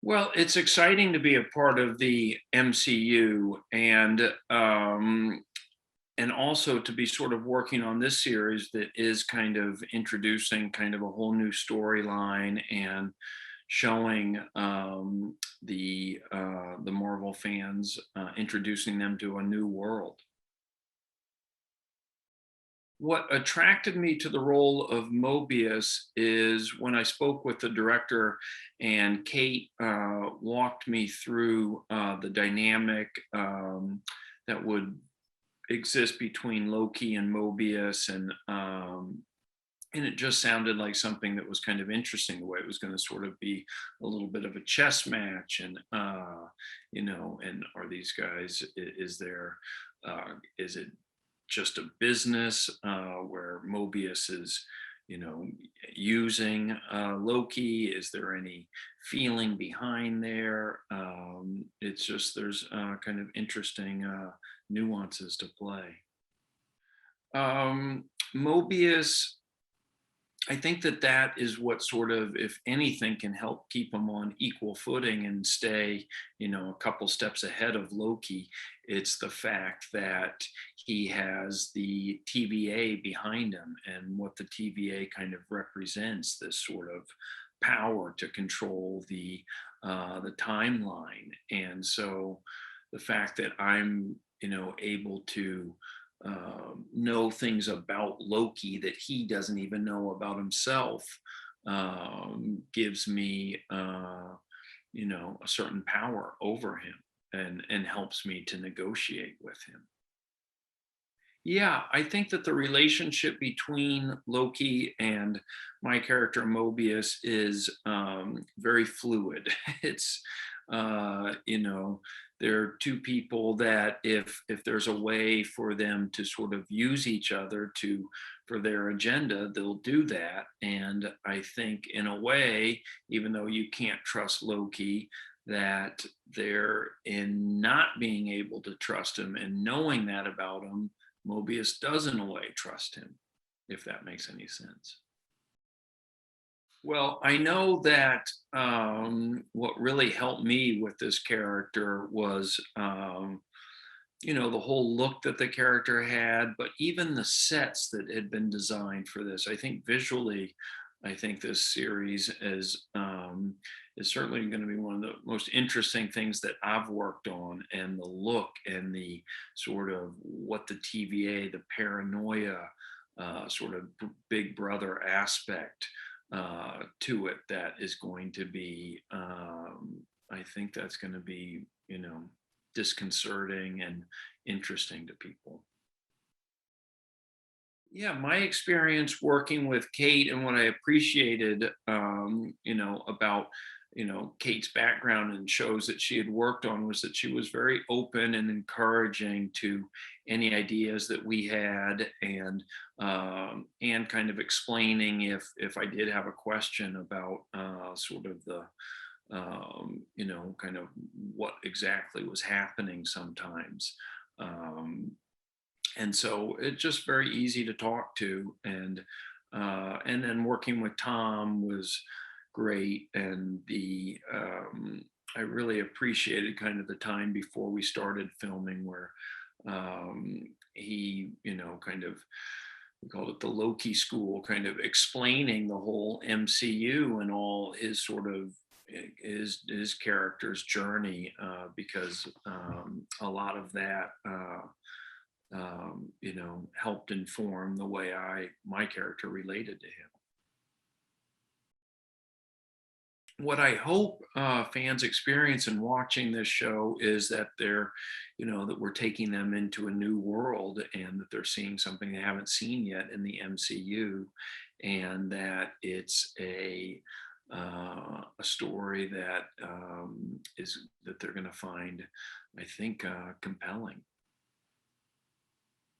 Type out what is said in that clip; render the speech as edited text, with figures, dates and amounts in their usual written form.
Well, it's exciting to be a part of the MCU and also to be sort of working on this series that is kind of introducing kind of a whole new storyline and showing the Marvel fans, introducing them to a new world. What attracted me to the role of Mobius is when I spoke with the director and Kate walked me through the dynamic that would exist between Loki and Mobius, and it just sounded like something that was kind of interesting the way it was going to sort of be a little bit of a chess match, and and are these guys? Is there? Is it just a business where Mobius is, using Loki? Is there any feeling behind there? It's just there's kind of interesting nuances to play. Mobius, I think that that is what sort of, if anything, can help keep him on equal footing and stay, a couple steps ahead of Loki. It's the fact that he has the TVA behind him and what the TVA kind of represents, this sort of power to control the timeline. And so the fact that I'm, able to know things about Loki that he doesn't even know about himself gives me, a certain power over him and helps me to negotiate with him. Yeah, I think that the relationship between Loki and my character Mobius is very fluid. It's they're two people that if there's a way for them to sort of use each other to for their agenda, they'll do that. And I think in a way, even though you can't trust Loki, that they're in not being able to trust him and knowing that about him, Mobius does in a way trust him, if that makes any sense. Well, I know that what really helped me with this character was, the whole look that the character had, but even the sets that had been designed for this. I think visually, I think this series is certainly going to be one of the most interesting things that I've worked on, and the look and the sort of what the TVA, the paranoia, sort of big brother aspect to it, that is going to be, I think that's going to be, disconcerting and interesting to people. Yeah, my experience working with Kate and what I appreciated, about, Kate's background and shows that she had worked on was that she was very open and encouraging to any ideas that we had, and kind of explaining if I did have a question about sort of the kind of what exactly was happening sometimes. Um, and so it's just very easy to talk to, and then working with Tom was great, and the I really appreciated kind of the time before we started filming where he, kind of, we called it the Loki school, kind of explaining the whole MCU and all his sort of his character's journey, because a lot of that helped inform the way my character related to him. What I hope fans experience in watching this show is that that we're taking them into a new world, and that they're seeing something they haven't seen yet in the MCU, and that it's a story that is that they're going to find, I think, compelling.